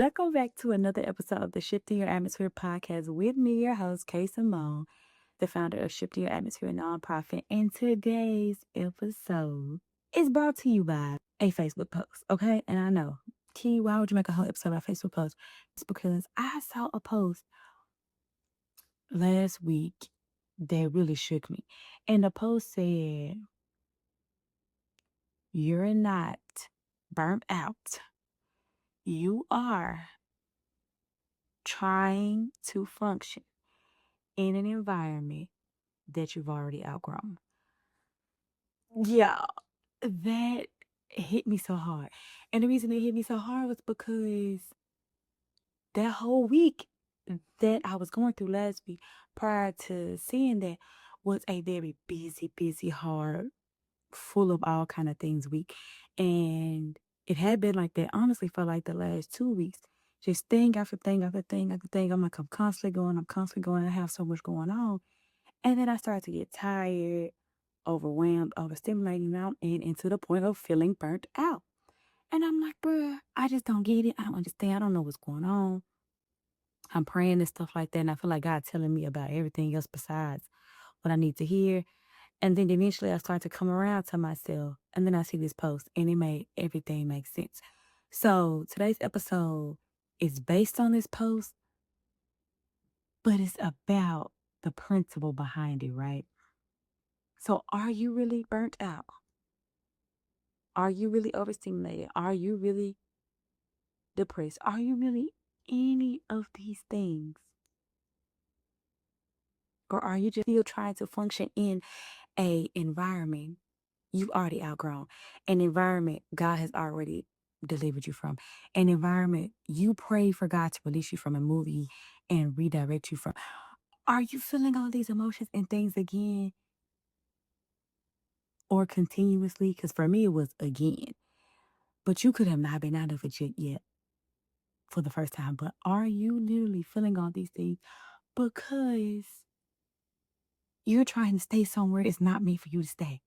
Welcome back to another episode of the Shifting Your Atmosphere podcast with me, your host, Simone, the founder of Shifting Your Atmosphere nonprofit. And today's episode is brought to you by a Facebook post, okay? And I know, Key, why would you make a whole episode about Facebook post? It's because I saw a post last week that really shook me. And the post said, "You're not burnt out. You are trying to function in an environment that you've already outgrown." Yeah, that hit me so hard. And the reason it hit me so hard was because that whole week that I was going through last week prior to seeing that was a very busy, hard, full of all kind of things week. And it had been like that honestly for like the last 2 weeks. Just thing after thing after thing after thing. I'm constantly going. I have so much going on. And then I started to get tired, overwhelmed, overstimulated, and to the point of feeling burnt out. And I'm like, bruh, I just don't get it. I don't understand. I don't know what's going on. I'm praying and stuff like that. And I feel like God telling me about everything else besides what I need to hear. And then eventually I start to come around to myself. And then I see this post and it made everything make sense. So today's episode is based on this post, but it's about the principle behind it, right? So are you really burnt out? Are you really overstimulated? Are you really depressed? Are you really any of these things? Or are you just still trying to function in a environment you've already outgrown? An environment God has already delivered you from. An environment you pray for God to release you from and move you and redirect you from. Are you feeling all these emotions and things again or continuously? Because for me, it was again. But you could have not been out of it yet for the first time. But are you literally feeling all these things because you're trying to stay somewhere it's not meant for you to stay?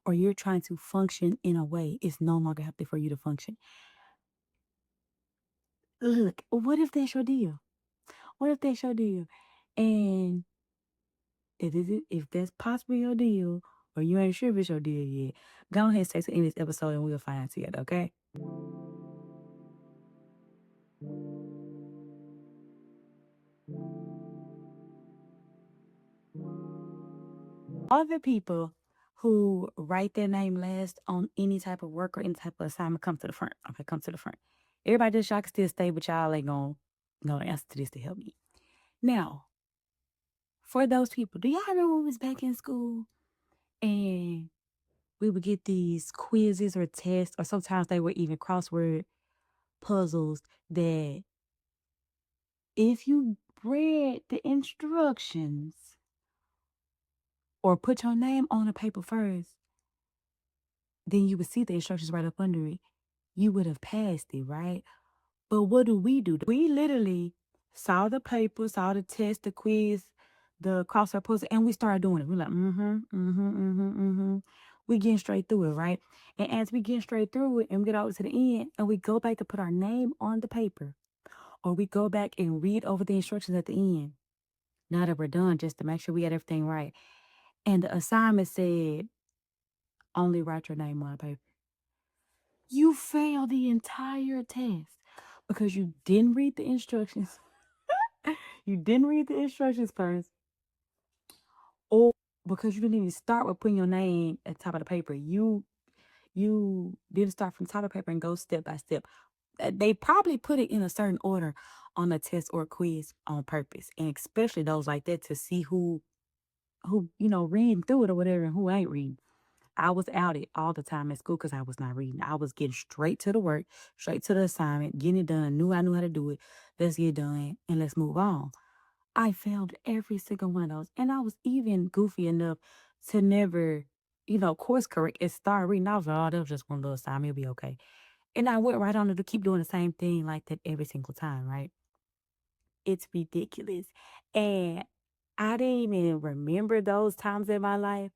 Or you're trying to function in a way it's no longer healthy for you to function? Look, what if that's your deal? What if that's your deal? And if that's possibly your deal, or you ain't sure if it's your deal yet, go ahead and stay to the end of this episode and we'll find out together, okay? Other people who write their name last on any type of work or any type of assignment come to the front. Okay, come to the front. Everybody just y'all can still stay, but y'all ain't gonna answer to this to help me. Now, for those people, do y'all remember when we was back in school and we would get these quizzes or tests, or sometimes they were even crossword puzzles that if you read the instructions or put your name on the paper first, then you would see the instructions right up under it. You would have passed it, right? But what do? We literally saw the paper, saw the test, the quiz, the crossword puzzle, and we started doing it. We're like, we getting straight through it, right? And as we get straight through it and we get over to the end and we go back to put our name on the paper, or we go back and read over the instructions at the end, now that we're done, just to make sure we had everything right. And the assignment said, only write your name on the paper. You failed the entire test because you didn't read the instructions. You didn't read the instructions first, or because you didn't even start with putting your name at the top of the paper. You didn't start from the top of the paper and go step by step. They probably put it in a certain order on a test or quiz on purpose, and especially those like that to see who reading through it or whatever and who ain't reading. I was outed all the time at school because I was not reading. I was getting straight to the work, straight to the assignment, getting it done. Knew I knew how to do it. Let's get done and let's move on. I failed every single one of those. And I was even goofy enough to never, course correct and start reading. I was like, oh, that was just one little assignment. It'll be okay. And I went right on to keep doing the same thing like that every single time, right? It's ridiculous. And I didn't even remember those times in my life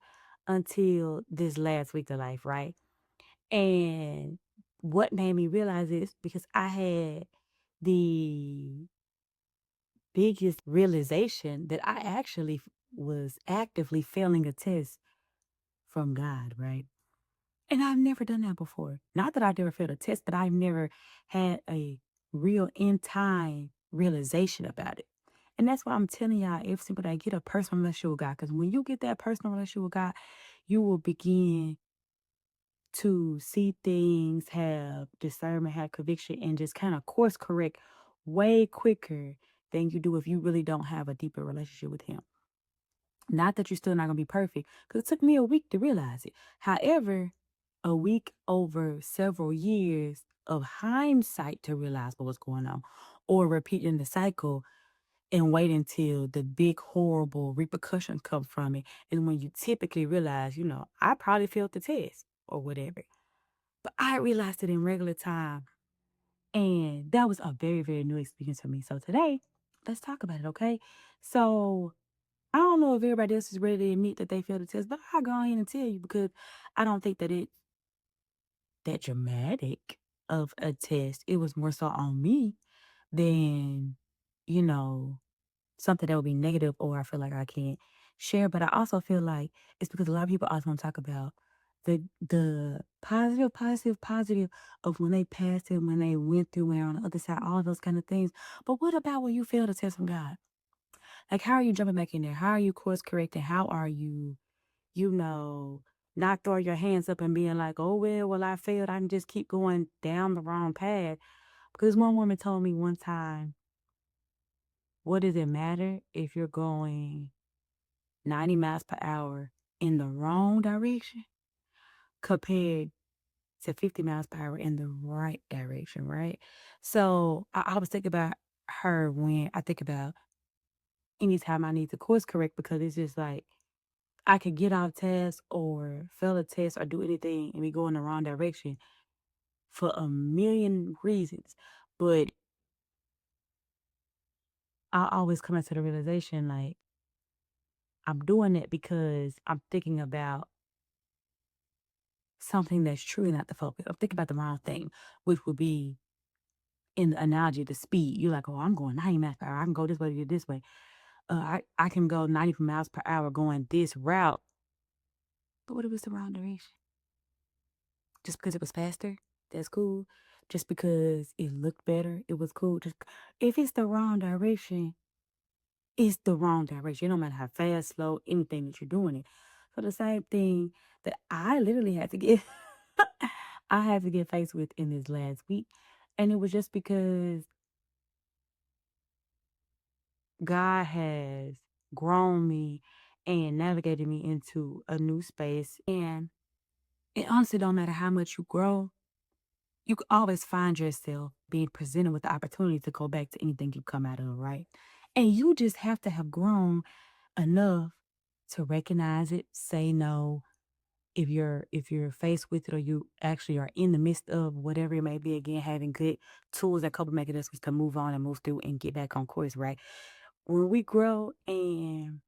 until this last week of life, right? And what made me realize this because I had the biggest realization that I actually was actively failing a test from God, right? And I've never done that before. Not that I've never failed a test, but I've never had a real in time realization about it. And that's why I'm telling y'all every single day, get a personal relationship with God. Because when you get that personal relationship with God, you will begin to see things, have discernment, have conviction, and just kind of course correct way quicker than you do if you really don't have a deeper relationship with Him. Not that you're still not gonna be perfect, because it took me a week to realize it. However, a week over several years of hindsight to realize what was going on, or repeating the cycle and wait until the big horrible repercussions come from it, and when you typically realize, I probably failed the test or whatever. But I realized it in regular time, and that was a very, very new experience for me. So today, let's talk about it, okay? So I don't know if everybody else is ready to admit that they failed the test, but I'll go ahead and tell you because I don't think that it's that dramatic of a test. It was more so on me than, you know, something that would be negative or I feel like I can't share. But I also feel like it's because a lot of people always want to talk about the positive of when they passed it, when they went through and on the other side, all those kind of things. But what about when you fail the test from God? Like, how are you jumping back in there? How are you course correcting? How are you, you know, not throwing your hands up and being like, oh, well, I failed. I can just keep going down the wrong path. Because one woman told me one time, what does it matter if you're going 90 miles per hour in the wrong direction compared to 50 miles per hour in the right direction, right? So I always think about her when I think about anytime I need to course correct because it's just like I could get off task or fail a test or do anything and we go in the wrong direction for a million reasons. But I always come into the realization like I'm doing it because I'm thinking about something that's truly not the focus. I'm thinking about the wrong thing, which would be in the analogy, the speed. You're like, oh, I'm going 90 miles per hour. I can go this way to this way. I can go 90 miles per hour going this route. But what if it's the wrong direction? Just because it was faster, that's cool. Just because it looked better, it was cool. Just if it's the wrong direction, it's the wrong direction. It don't matter how fast, slow, anything that you're doing it. So the same thing that I literally had to get I had to get faced with in this last week. And it was just because God has grown me and navigated me into a new space. And it honestly don't matter how much you grow, you can always find yourself being presented with the opportunity to go back to anything you come out of, right? And you just have to have grown enough to recognize it, say no. If you're faced with it or you actually are in the midst of whatever it may be, again, having good tools and coping mechanisms to move on and move through and get back on course, right? When we grow and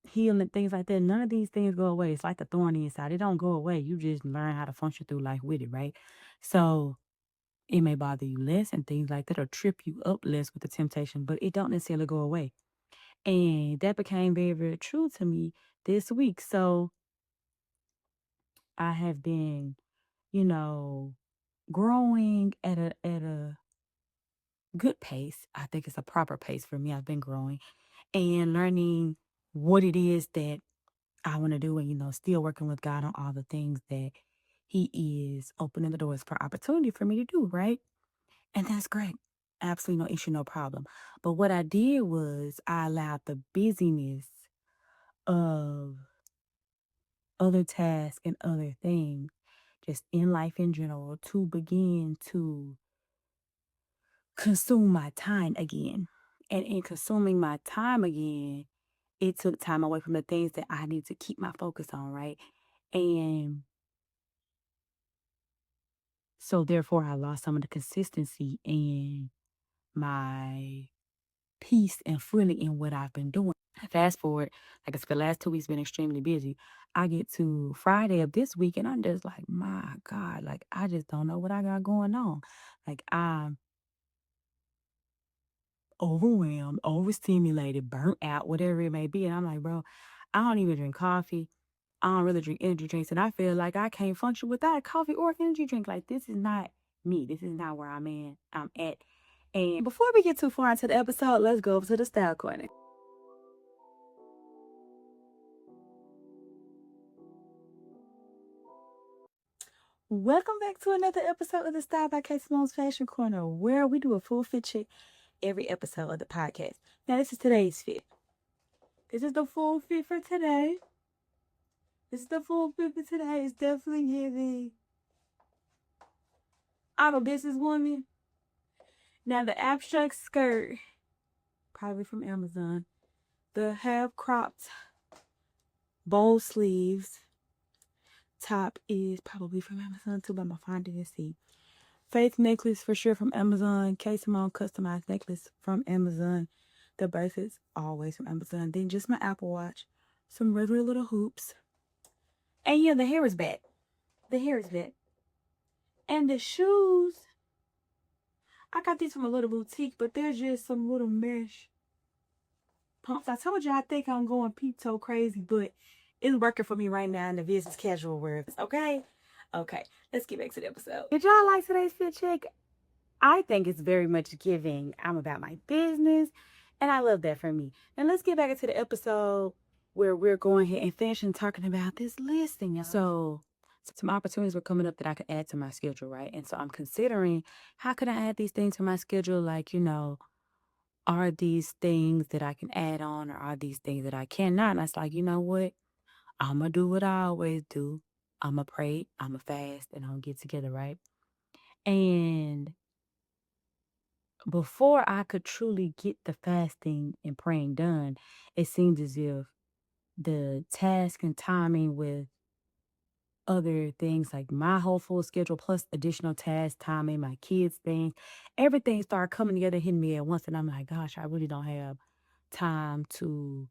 heal and things like that, none of these things go away. It's like the thorn inside. It don't go away. You just learn how to function through life with it, right? So it may bother you less and things like that or trip you up less with the temptation, but it don't necessarily go away. And that became very, very true to me this week. So I have been, you know, growing at a good pace. I think it's a proper pace for me. I've been growing and learning what it is that I want to do and, still working with God on all the things that He is opening the doors for opportunity for me to do, right? And that's great. Absolutely no issue, no problem. But what I did was I allowed the busyness of other tasks and other things, just in life in general, to begin to consume my time again. And in consuming my time again, it took time away from the things that I need to keep my focus on, right? And so therefore I lost some of the consistency and my peace and freely in what I've been doing. Fast forward, like I said, the last 2 weeks been extremely busy. I get to Friday of this week and I'm just like, my God, like I just don't know what I got going on. Like overwhelmed, overstimulated, burnt out, whatever it may be. And I'm like, bro, I don't even drink coffee. I don't really drink energy drinks. And I feel like I can't function without coffee or energy drink. Like, this is not me. This is not where I'm at. And before we get too far into the episode, let's go over to the style corner. Welcome back to another episode of the Styledbyksimone's Fashion Corner, where we do a full fit check every episode of the podcast. Now, this is today's fit. This is the full fit for today. This is the full fit for today. It's definitely giving. I'm a businesswoman. Now, the abstract skirt, probably from Amazon. The half cropped bowl sleeves top is probably from Amazon too, but I'm gonna find it and see. Faith necklace for sure from Amazon. K-Simone customized necklace from Amazon. The bracelets always from Amazon. Then just my Apple Watch. Some regular little hoops. And yeah, the hair is back. The hair is back. And the shoes, I got these from a little boutique, but they're just some little mesh pumps. I told you I think I'm going peep toe crazy, but it's working for me right now in the business casual wear. Okay? Okay, let's get back to the episode. Did y'all like today's fit check? I think it's very much giving. I'm about my business, and I love that for me. And let's get back into the episode where we're going ahead and finishing talking about this listing, y'all. So some opportunities were coming up that I could add to my schedule, right? And so I'm considering, how could I add these things to my schedule? Like, are these things that I can add on, or are these things that I cannot? And I was like, you know what? I'm going to do what I always do. I'm going to pray, I'm going to fast, and I'm going to get together, right? And before I could truly get the fasting and praying done, it seemed as if the task and timing with other things, like my whole full schedule plus additional tasks, timing, my kids' things, everything started coming together, hitting me at once. And I'm like, gosh, I really don't have time to,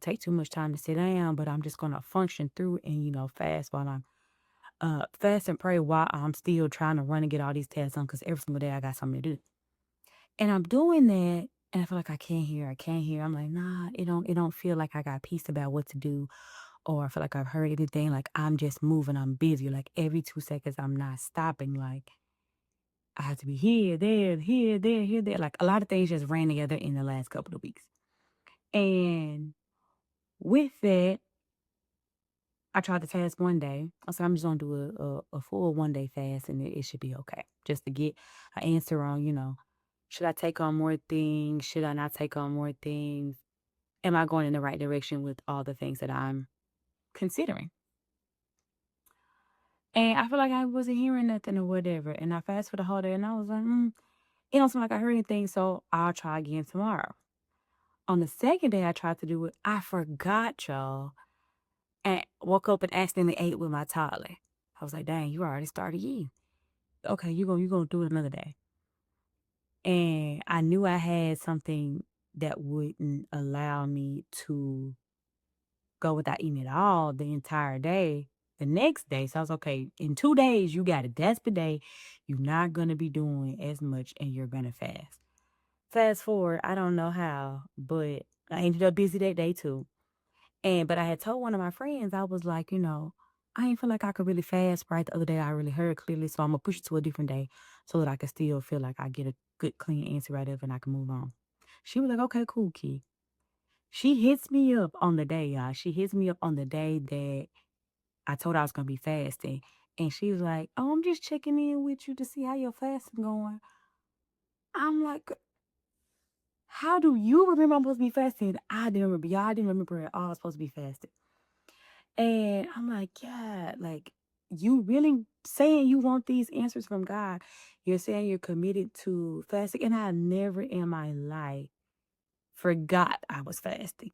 take too much time to sit down, but I'm just going to function through and, fast while I'm fast and pray while I'm still trying to run and get all these tasks done, because every single day I got something to do. And I'm doing that, and I feel like I can't hear. I can't hear. I'm like, nah, it don't feel like I got peace about what to do, or I feel like I've heard anything. Like, I'm just moving. I'm busy. Like, every 2 seconds, I'm not stopping. Like, I have to be here, there, here, there, here, there. Like, a lot of things just ran together in the last couple of weeks. And with that, I tried to fast one day. I said, I'm just gonna do a full 1 day fast, and it should be okay. Just to get an answer on, should I take on more things? Should I not take on more things? Am I going in the right direction with all the things that I'm considering? And I feel like I wasn't hearing nothing or whatever. And I fasted for the whole day, and I was like, it don't seem like I heard anything, so I'll try again tomorrow. On the second day I tried to do it, I forgot, y'all, and woke up and accidentally ate with my toddler. I was like, dang, you already started eating. Okay, you gonna do it another day. And I knew I had something that wouldn't allow me to go without eating at all the entire day the next day. So I was okay, in 2 days, you got it. That's the day you're not going to be doing as much, and you're going to fast. Fast forward, I don't know how, but I ended up busy that day too. But I had told one of my friends, I was like, I ain't feel like I could really fast right the other day. I really heard clearly. So I'm going to push it to a different day so that I can still feel like I get a good, clean answer right up and I can move on. She was like, okay, cool, Key. She hits me up on the day, y'all. She hits me up on the day that I told her I was gonna be fasting. And she was like, oh, I'm just checking in with you to see how your fasting going. I'm like, how do you remember I'm supposed to be fasting? I didn't remember. Y'all, I didn't remember at all I was supposed to be fasting. And I'm like, yeah, like, you really saying you want these answers from God. You're saying you're committed to fasting. And I never in my life forgot I was fasting.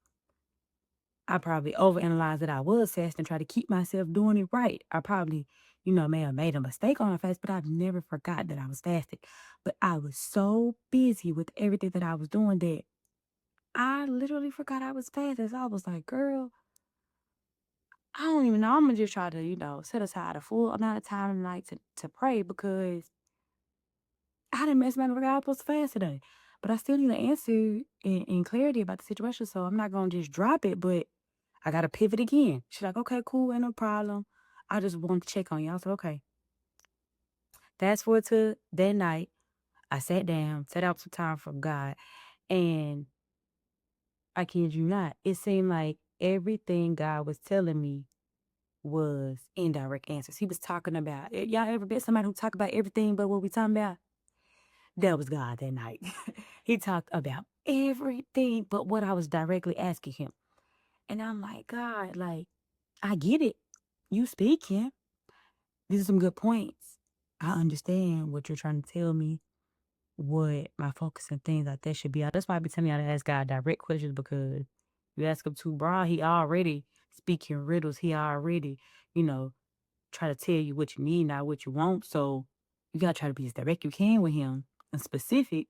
I probably overanalyzed that I was fasting, try to keep myself doing it right. I probably, may have made a mistake on a fast, but I've never forgot that I was fasting. But I was so busy with everything that I was doing that I literally forgot I was fasting. So I was like, girl, I don't even know. I'm gonna just try to, set aside a full amount of time tonight to pray, because I didn't mess around and forgot I was supposed to fast today. but I still need an answer and clarity about the situation. So I'm not gonna just drop it, but I gotta pivot again. She's like, okay, cool, ain't no problem. I just want to check on you. I was like, okay. Fast forward to that night, I sat down, set out some time from God, and I kid you not, it seemed like everything God was telling me was indirect answers. He was talking about y'all ever been somebody who talk about everything but what we talking about? That was God that night. He talked about everything but what I was directly asking him. And I'm like, God, like, I get it. You speaking. These are some good points. I understand what you're trying to tell me, what my focus and things like that should be. That's why I be telling y'all to ask God direct questions because you ask him too broad, he already speaking riddles. He already, you know, try to tell you what you need, not what you want. So you gotta try to be as direct you can with him and specific,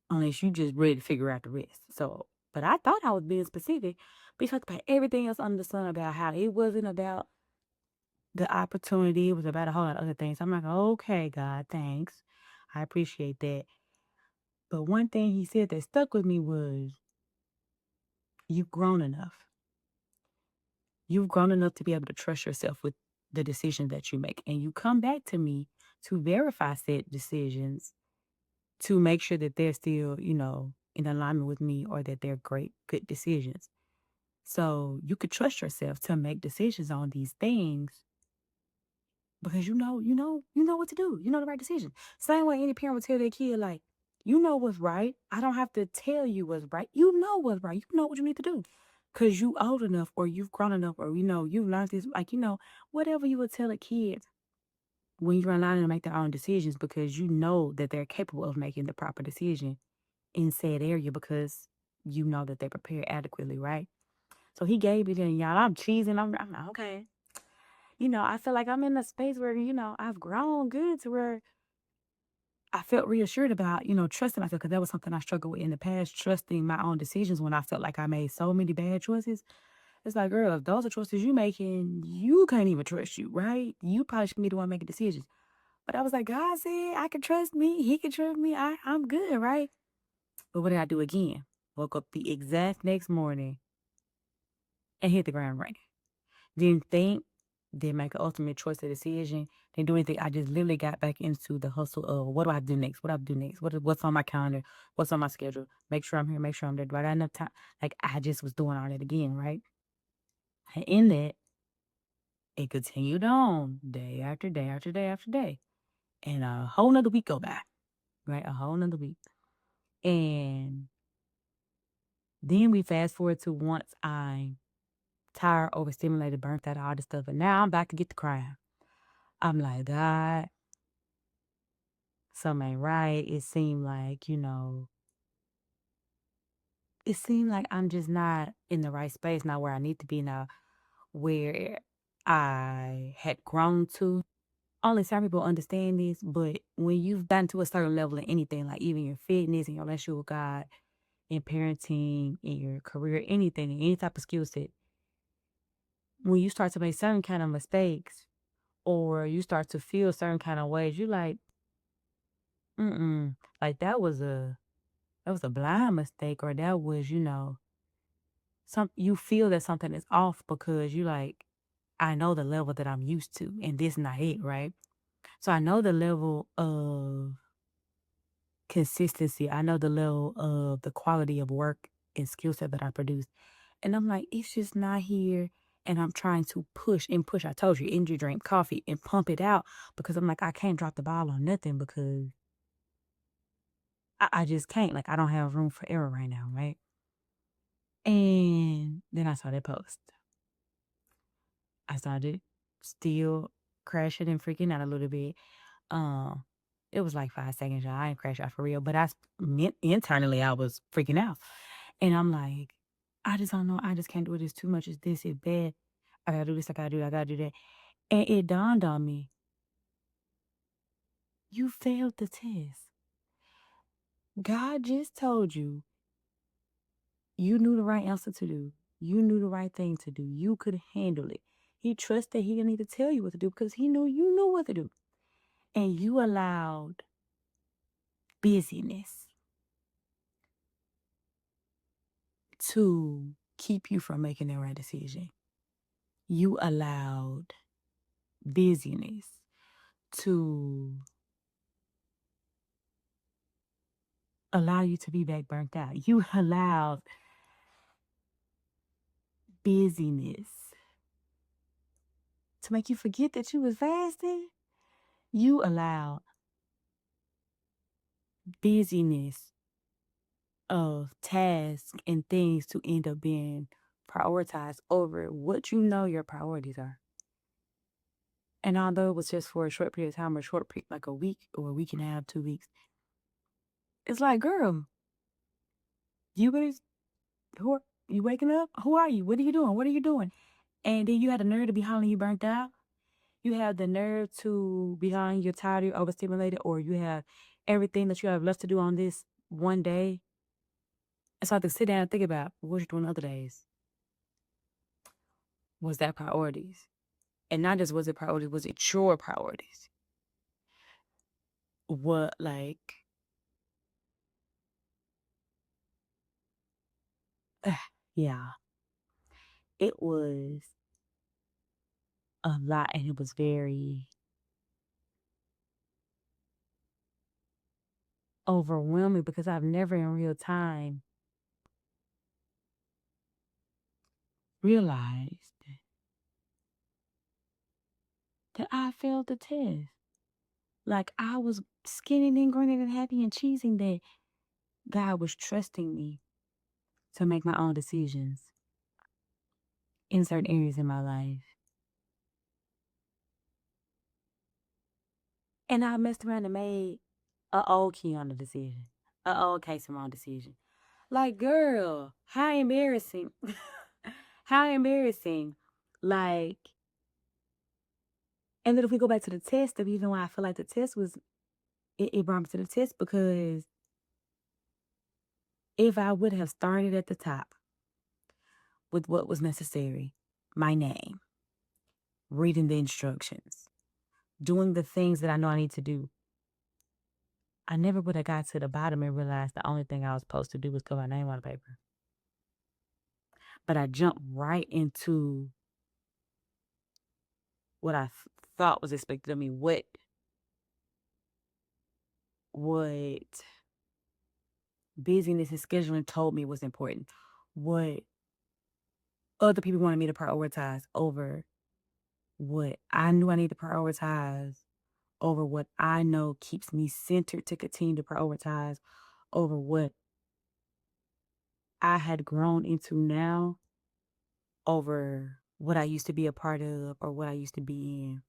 unless you just ready to figure out the rest. So, but I thought I was being specific. But he talked about everything else under the sun about how it wasn't about the opportunity, it was about a whole lot of other things. I'm like, okay, God, thanks. I appreciate that. But one thing he said that stuck with me was, you've grown enough. You've grown enough to be able to trust yourself with the decisions that you make. And you come back to me to verify said decisions to make sure that they're still, in alignment with me or that they're great, good decisions. So you could trust yourself to make decisions on these things because you know what to do. You know the right decision. Same way any parent would tell their kid, like, you know what's right. I don't have to tell you what's right. You know what's right. You know what you need to do. Cause you old enough or you've grown enough or you've learned this, like, whatever you would tell a kid when you're allowing them to make their own decisions because you know that they're capable of making the proper decision in said area because you know that they're prepared adequately, right? So he gave it and y'all, I'm cheesing. I'm like, okay. I feel like I'm in a space where, I've grown good to where I felt reassured about, trusting myself because that was something I struggled with in the past, trusting my own decisions when I felt like I made so many bad choices. It's like, girl, if those are choices you making, you can't even trust you, right? You probably should be the one making decisions. But I was like, God said I can trust me. He can trust me. I'm good, right? But what did I do again? Woke up the exact next morning and hit the ground running. Didn't think, didn't make an ultimate choice or decision, didn't do anything. I just literally got back into the hustle of what do I do next? What do I do next? What's on my calendar? What's on my schedule? Make sure I'm here, make sure I'm there. Do I got enough time? Like I just was doing all that again, right? And in that, it continued on day after day after day after day. And a whole nother week go by, right? A whole nother week. And then we fast forward to once I'm tired, overstimulated, burnt out, all this stuff. And now I'm back to get the crying. I'm like, God, something ain't right. It seemed like I'm just not in the right space, not where I need to be now, where I had grown to. Only some people understand this, but when you've gotten to a certain level in anything, like even your fitness and your relationship with God, in parenting, in your career, anything, in any type of skill set, when you start to make certain kind of mistakes or you start to feel certain kind of ways, you like, mm-mm, like that was a blind mistake, or that was, you feel that something is off because you like, I know the level that I'm used to, and this not it, right? So I know the level of consistency. I know the level of the quality of work and skill set that I produce. And I'm like, it's just not here. And I'm trying to push and push. I told you, energy drink, coffee, and pump it out because I'm like, I can't drop the ball on nothing because I just can't. Like, I don't have room for error right now, right? And then I saw that post. I started still crashing and freaking out a little bit. Um, it was like 5 seconds, y'all. I ain't crash out for real, but internally I was freaking out, and I'm like, I just don't know. I just can't do it. It's too much. It's this. It's bad. I gotta do this. I gotta do that. I gotta do that. And it dawned on me, you failed the test. God just told you you knew the right answer to do. You knew the right thing to do. You could handle it. He trusted he didn't need to tell you what to do because he knew you knew what to do. And you allowed busyness. to keep you from making the right decision. You allowed busyness to allow you to be back burnt out. You allowed busyness to make you forget that you was fasting. You allowed busyness of tasks and things to end up being prioritized over what you know your priorities are. And although it was just for a short period of time or a short period, like a week or a week and a half, 2 weeks, it's like, girl, you better, who are you waking up? Who are you? What are you doing? What are you doing? And then you had the nerve to be hollering you burnt out. You have the nerve to be hollering you're tired, you're overstimulated, or you have everything that you have left to do on this one day. And so I have to sit down and think about what you're doing other days. Was that priorities? And not just was it priorities, was it your priorities? What, like, yeah, it was a lot and it was very overwhelming because I've never in real time realized that I failed the test. Like I was skinning and grinning and happy and cheesing that God was trusting me to make my own decisions in certain areas in my life. And I messed around and made a old key on the decision. A old case Simone decision. Like, girl, how embarrassing. How embarrassing. Like, and then if we go back to the test, the reason why I feel like the test was, it brought me to the test because if I would have started at the top with what was necessary, my name, reading the instructions, doing the things that I know I need to do, I never would have got to the bottom and realized the only thing I was supposed to do was put my name on the paper. But I jumped right into what I thought was expected of me, what busyness and scheduling told me was important, what other people wanted me to prioritize over what I knew I need to prioritize, over what I know keeps me centered to continue to prioritize, over what I had grown into now, over what I used to be a part of or what I used to be in.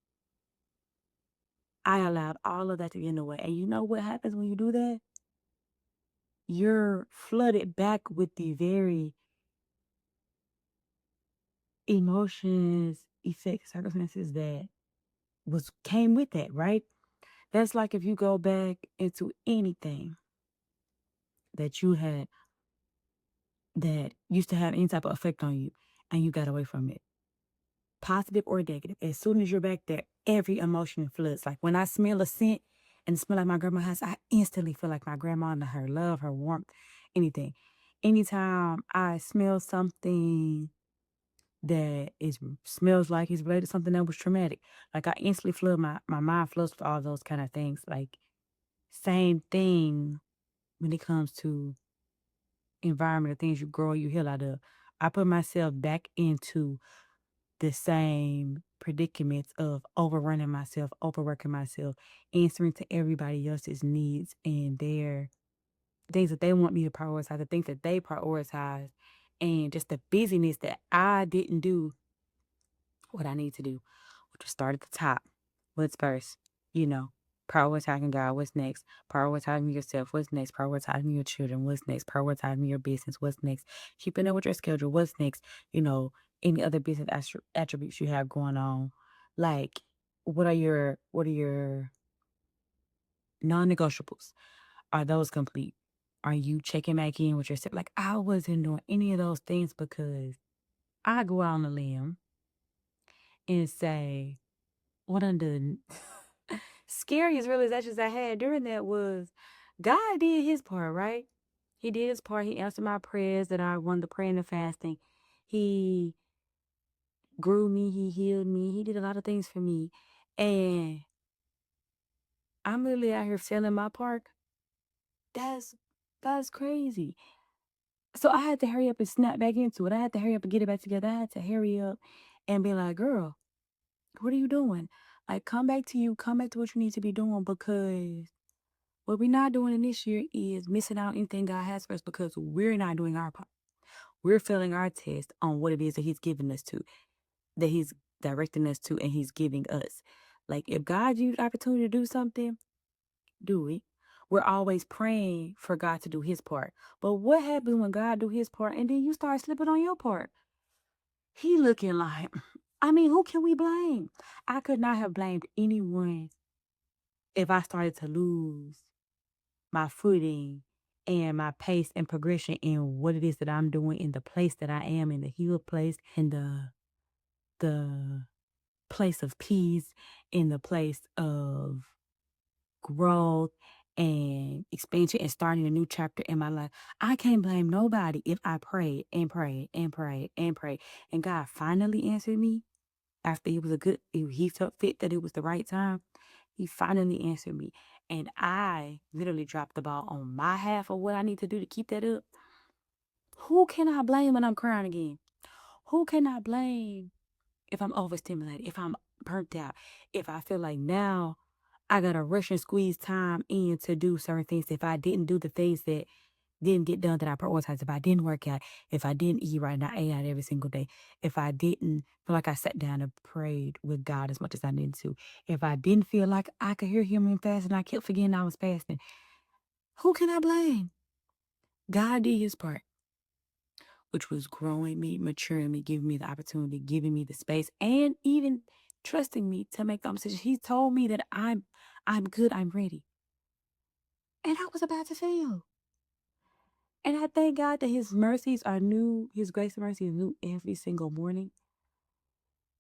I allowed all of that to get in the way. And you know what happens when you do that? You're flooded back with the very emotions, effects, circumstances that was came with that, right? That's like if you go back into anything that you had that used to have any type of effect on you and you got away from it, positive or negative. As soon as you're back there, every emotion floods. Like when I smell a scent and smell like my grandma's house, I instantly feel like my grandma and her love, her warmth, anything. Anytime I smell something that is smells like it's related to something that was traumatic, like I instantly flood my mind floods with all those kind of things. Like same thing when it comes to environment or things you grow, you heal out of. I put myself back into the same predicaments of overrunning myself, overworking myself, answering to everybody else's needs and their things that they want me to prioritize, the things that they prioritize, and just the busyness that I didn't do what I need to do, which was start at the top. What's first? You know, prioritizing God. What's next? Prioritizing yourself. What's next? Prioritizing your children. What's next? Prioritizing your business. What's next? Keeping up with your schedule. What's next? You know, any other business attributes you have going on. Like, what are your non-negotiables? Are those complete? Are you checking back in with yourself? Like, I wasn't doing any of those things because I go out on a limb and say, one of the scariest realizations I had during that was God did his part, right? He did his part. He answered my prayers that I wanted to pray in the fasting. He grew me. He healed me. He did a lot of things for me. And I'm literally out here selling my park. That's that's crazy. So I had to hurry up and snap back into it. I had to hurry up and get it back together. I had to hurry up and be like, girl, what are you doing? Like, come back to you. Come back to what you need to be doing, because what we're not doing in this year is missing out on anything God has for us, because we're not doing our part. We're failing our test on what it is that He's giving us to, that He's directing us to, and He's giving us. Like, if God gives you the opportunity to do something, do it. We're always praying for God to do His part. But what happens when God do His part and then you start slipping on your part? He looking like, I mean, who can we blame? I could not have blamed anyone if I started to lose my footing and my pace and progression in what it is that I'm doing, in the place that I am, in the healed place, in the place of peace, in the place of growth and expansion and starting a new chapter in my life. I can't blame nobody if I prayed and prayed and prayed and prayed, and God finally answered me after it was a good, He felt fit that it was the right time. He finally answered me. And I literally dropped the ball on my half of what I need to do to keep that up. Who can I blame when I'm crying again? Who can I blame if I'm overstimulated, if I'm burnt out, if I feel like now I gotta rush and squeeze time in to do certain things, if I didn't do the things that didn't get done that I prioritized, if I didn't work out, if I didn't eat right and I ate out every single day, if I didn't feel like I sat down and prayed with God as much as I needed to, if I didn't feel like I could hear Him in fasting, I kept forgetting I was fasting, who can I blame? God did His part, which was growing me, maturing me, giving me the opportunity, giving me the space, and even trusting me to make the decisions. He told me that I'm good, I'm ready. And I was about to fail. And I thank God that His mercies are new, His grace and mercy is new every single morning.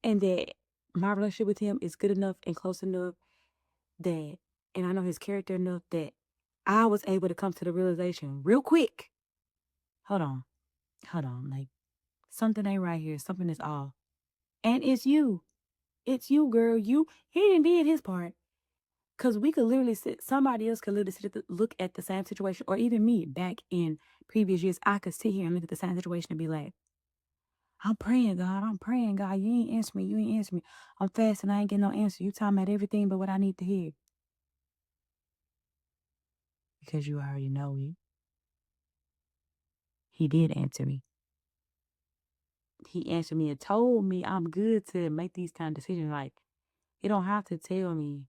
And that my relationship with Him is good enough and close enough that, and I know His character enough that I was able to come to the realization real quick. Hold on, hold on. Like, something ain't right here. Something is off. And it's you. It's you, girl. He didn't did his part. Cause we could literally somebody else could literally look at the same situation, or even me back in previous years, I could sit here and look at the same situation and be like, I'm praying, God. I'm praying, God. You ain't answer me. You ain't answer me. I'm fasting. I ain't getting no answer. You talking about everything but what I need to hear. Because you already know it. He did answer me. He answered me and told me I'm good to make these kind of decisions. Like, he don't have to tell me.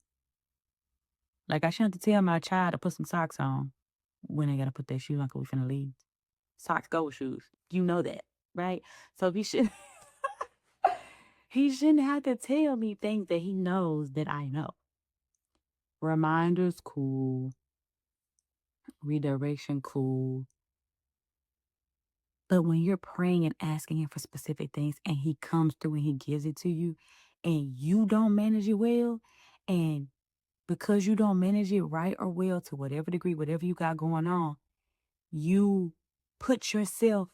Like, I shouldn't have to tell my child to put some socks on when they gotta put their shoes on because we finna leave. Socks go with shoes. You know that, right? So he should he shouldn't have to tell me things that he knows that I know. Reminders cool. Redirection cool. But when you're praying and asking him for specific things and he comes through and he gives it to you and you don't manage it well, and because you don't manage it right or well to whatever degree, whatever you got going on, you put yourself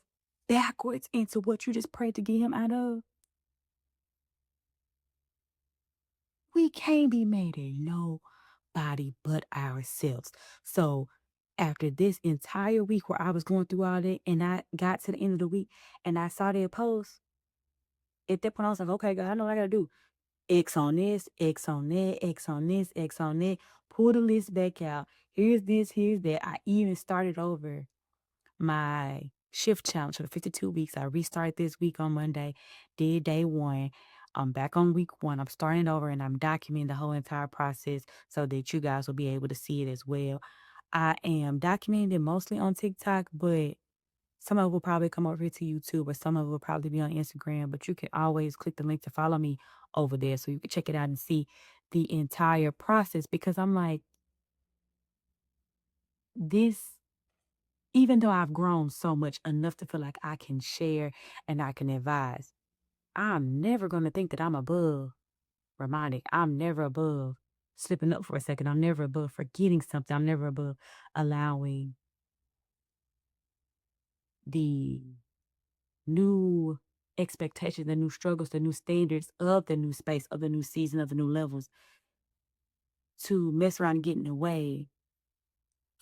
backwards into what you just prayed to get him out of. We can't be made at nobody but ourselves. So after this entire week where I was going through all that and I got to the end of the week and I saw their post, at that point I was like, okay, God, I know what I gotta do. X on this, X on that, X on this, X on that. Pull the list back out. Here's this, here's that. I even started over my shift challenge for the 52 weeks. I restarted this week on Monday, did day one. I'm back on week one. I'm starting over and I'm documenting the whole entire process so that you guys will be able to see it as well. I am documenting it mostly on TikTok, but some of it will probably come over here to YouTube, or some of it will probably be on Instagram. But you can always click the link to follow me over there so you can check it out and see the entire process, because I'm like, this, even though I've grown so much enough to feel like I can share and I can advise, I'm never going to think that I'm above reminding. I'm never above slipping up for a second. I'm never above forgetting something. I'm never above allowing the new expectations, the new struggles, the new standards of the new space, of the new season, of the new levels to mess around and get in the way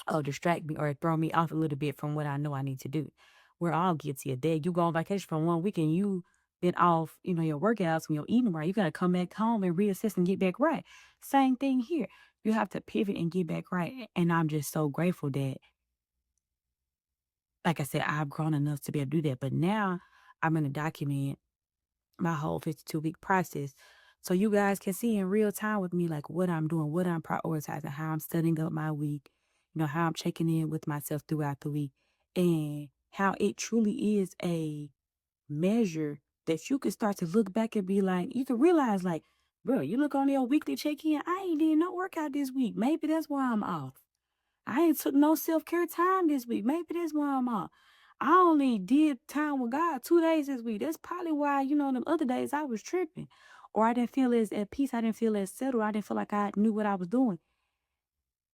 or distract me or throw me off a little bit from what I know I need to do. We're all guilty of that. You go on vacation for 1 week and you been off, your workouts and your eating right. You gotta come back home and reassess and get back right. Same thing here. You have to pivot and get back right. And I'm just so grateful that, like I said, I've grown enough to be able to do that. But now I'm gonna document my whole 52-week process. So you guys can see in real time with me, like what I'm doing, what I'm prioritizing, how I'm setting up my week, how I'm checking in with myself throughout the week, and how it truly is a measure that you can start to look back and be like, you can realize, like, bro, you look on your weekly check in, I ain't did no workout this week. Maybe that's why I'm off. I ain't took no self-care time this week. Maybe that's why I'm off. I only did time with God 2 days this week. That's probably why, them other days I was tripping. Or I didn't feel as at peace. I didn't feel as settled. I didn't feel like I knew what I was doing.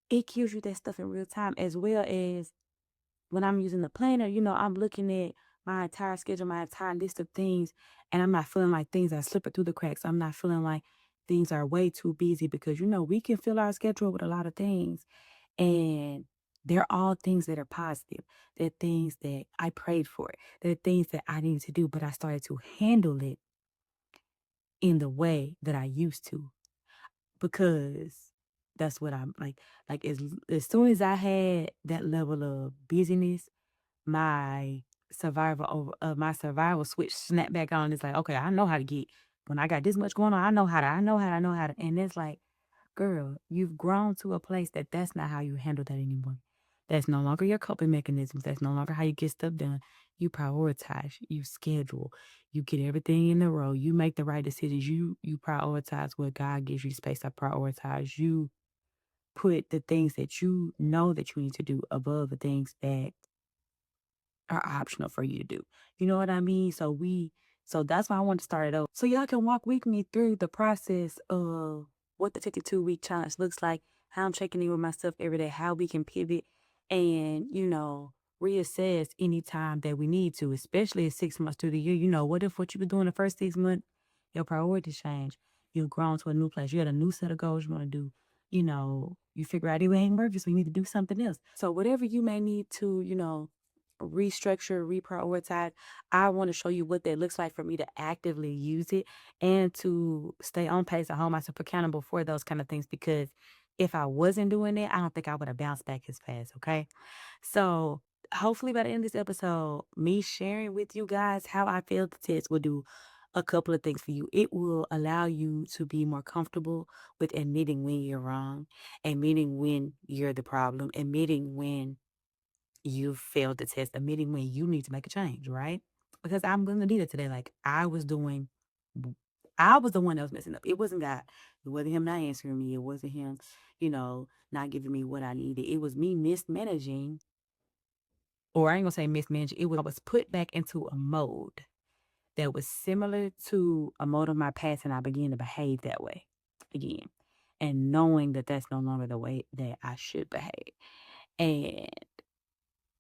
It gives you that stuff in real time, as well as when I'm using the planner, I'm looking at my entire schedule, my entire list of things, and I'm not feeling like things are slipping through the cracks. I'm not feeling like things are way too busy because, we can fill our schedule with a lot of things. And they're all things that are positive. They're things that I prayed for. They're things that I needed to do, but I started to handle it in the way that I used to because that's what I'm like. Like as soon as I had that level of busyness, my my survival switch snapped back on. It's like, okay, I know how to get when I got this much going on. I know how to, and it's like, girl, you've grown to a place that that's not how you handle that anymore. That's no longer your coping mechanisms. That's no longer how you get stuff done. You prioritize, you schedule, you get everything in a row. You make the right decisions. You prioritize what God gives you space to prioritize. You put the things that you know that you need to do above the things that are optional for you to do. You know what I mean? So that's why I want to start it over. So y'all can walk with me through the process of what the 52-week challenge looks like, how I'm checking in with myself every day, how we can pivot and, reassess anytime that we need to, especially at 6 months through the year. What if what you were doing the first 6 months, your priorities change? You've grown to a new place. You had a new set of goals you want to do. You figure out it ain't working, so you need to do something else. So whatever you may need to, restructure, reprioritize. I want to show you what that looks like for me to actively use it and to stay on pace and hold myself accountable for those kind of things. Because if I wasn't doing that, I don't think I would have bounced back as fast. Okay. So hopefully by the end of this episode, me sharing with you guys how I failed the test will do a couple of things for you. It will allow you to be more comfortable with admitting when you're wrong, admitting when you're the problem, admitting when you failed the test, admitting when you need to make a change, right? Because I'm gonna need it today. Like I was the one that was messing up. It wasn't God. It wasn't him not answering me. It wasn't him, not giving me what I needed. It was me mismanaging, or I ain't gonna say mismanaging. I was put back into a mode that was similar to a mode of my past, and I began to behave that way again, and knowing that that's no longer the way that I should behave. And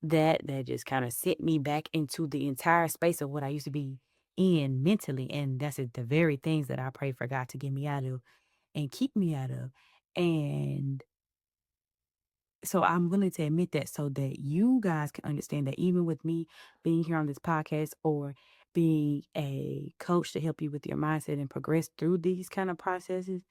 that just kind of set me back into the entire space of what I used to be in mentally. And that's the very things that I pray for God to get me out of and keep me out of. And so I'm willing to admit that so that you guys can understand that even with me being here on this podcast or being a coach to help you with your mindset and progress through these kind of processes,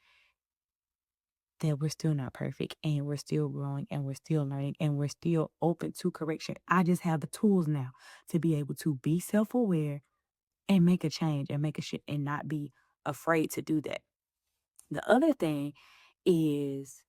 that we're still not perfect and we're still growing and we're still learning and we're still open to correction. I just have the tools now to be able to be self aware and make a change and make a shit and not be afraid to do that. The other thing is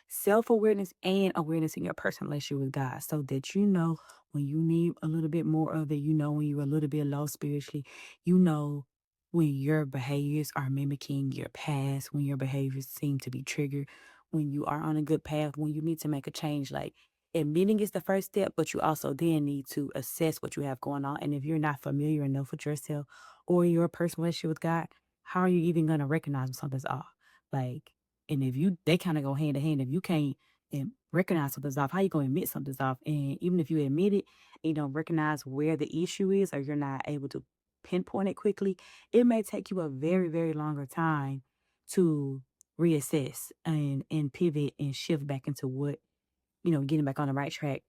self awareness and awareness in your personal relationship with God so that you know when you need a little bit more of it, when you're a little bit low spiritually, you know when your behaviors are mimicking your past, when your behaviors seem to be triggered, when you are on a good path, when you need to make a change. Like admitting is the first step, but you also then need to assess what you have going on. And if you're not familiar enough with yourself or your personal relationship with God, how are you even going to recognize when something's off? Like, and if you, they kind of go hand in hand. If you can't and recognize something's off? How you gonna admit something's off? And even if you admit it, and you don't recognize where the issue is, or you're not able to pinpoint it quickly, it may take you a very, very longer time to reassess and pivot and shift back into what, getting back on the right track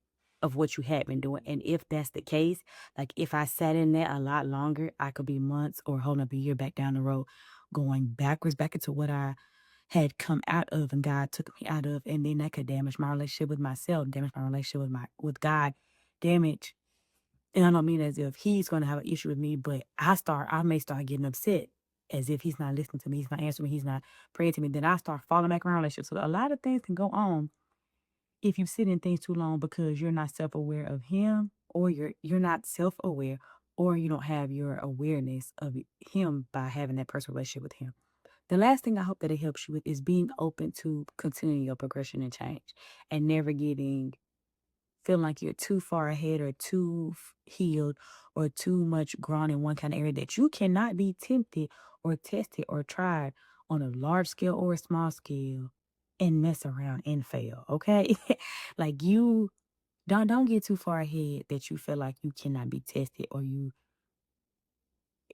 of what you had been doing. And if that's the case, like if I sat in that a lot longer, I could be months or holding up a year back down the road, going backwards back into what I had come out of and God took me out of. And then that could damage my relationship with myself, damage my relationship with God, damage. And I don't mean as if he's gonna have an issue with me, but I may start getting upset as if he's not listening to me, he's not answering me, he's not praying to me. Then I start falling back around relationships. So a lot of things can go on if you sit in things too long because you're not self-aware of him, or you're not self-aware, or you don't have your awareness of him by having that personal relationship with him. The last thing I hope that it helps you with is being open to continuing your progression and change, and never feeling like you're too far ahead or too healed or too much grown in one kind of area that you cannot be tempted or tested or tried on a large scale or a small scale and mess around and fail. Okay. Like you don't get too far ahead that you feel like you cannot be tested, or you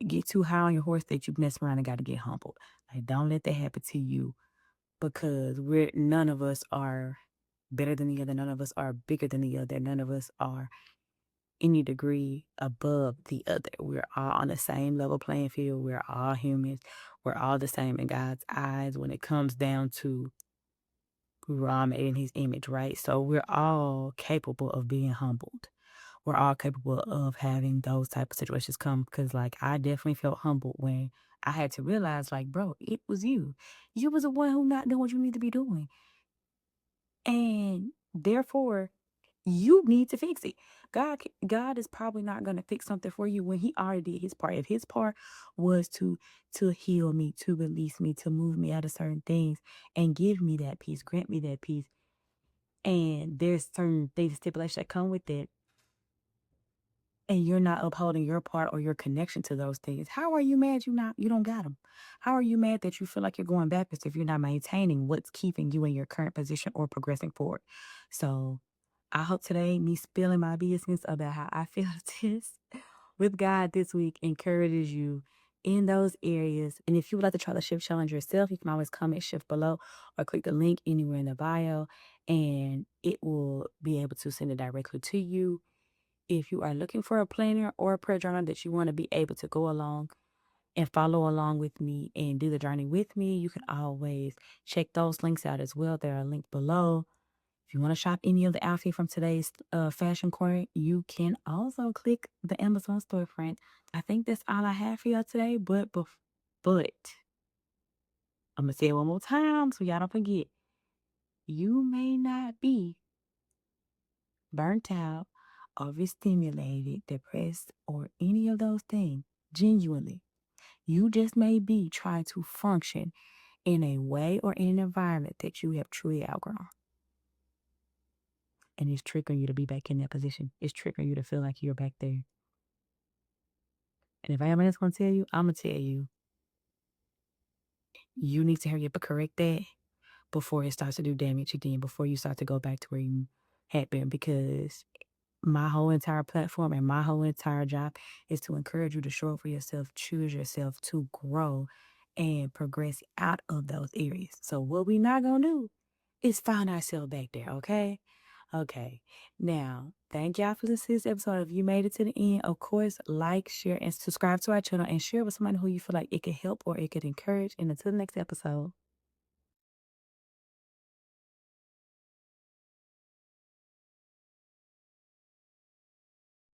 get too high on your horse that you mess around and got to get humbled. Like don't let that happen to you, because we're none of us are better than the other. None of us are bigger than the other. None of us are any degree above the other. We're all on the same level playing field. We're all humans. We're all the same in God's eyes when it comes down to we were all made in his image, right? So we're all capable of being humbled. We're all capable of having those type of situations come, because like I definitely felt humbled when I had to realize like, bro, it was you. You was the one who not doing what you need to be doing. And therefore, you need to fix it. God is probably not going to fix something for you when he already did his part. If his part was to heal me, to release me, to move me out of certain things and give me that peace, grant me that peace, and there's certain things, stipulations that come with it, and you're not upholding your part or your connection to those things, how are you mad you don't got them? How are you mad that you feel like you're going backwards if you're not maintaining what's keeping you in your current position or progressing forward? So I hope today me spilling my business about how I feel this with God this week encourages you in those areas. And if you would like to try the shift challenge yourself, you can always comment shift below or click the link anywhere in the bio, and it will be able to send it directly to you. If you are looking for a planner or a prayer journal that you want to be able to go along and follow along with me and do the journey with me, you can always check those links out as well. They are linked below. If you want to shop any of the outfit from today's fashion corner, you can also click the Amazon storefront. I think that's all I have for y'all today. But I'm gonna say it one more time so y'all don't forget. You may not be burnt out, overstimulated, depressed, or any of those things. Genuinely, you just may be trying to function in a way or in an environment that you have truly outgrown. And it's triggering you to be back in that position. It's triggering you to feel like you're back there. And if anybody's else gonna tell you, I'm gonna tell you, you need to hurry up and correct that before it starts to do damage again, before you start to go back to where you had been. Because my whole entire platform and my whole entire job is to encourage you to show up for yourself, choose yourself, to grow and progress out of those areas. So what we not gonna do is find ourselves back there, okay? Okay. Now, thank y'all for listening to this episode. If you made it to the end, of course, like, share, and subscribe to our channel and share with somebody who you feel like it could help or it could encourage. And until the next episode.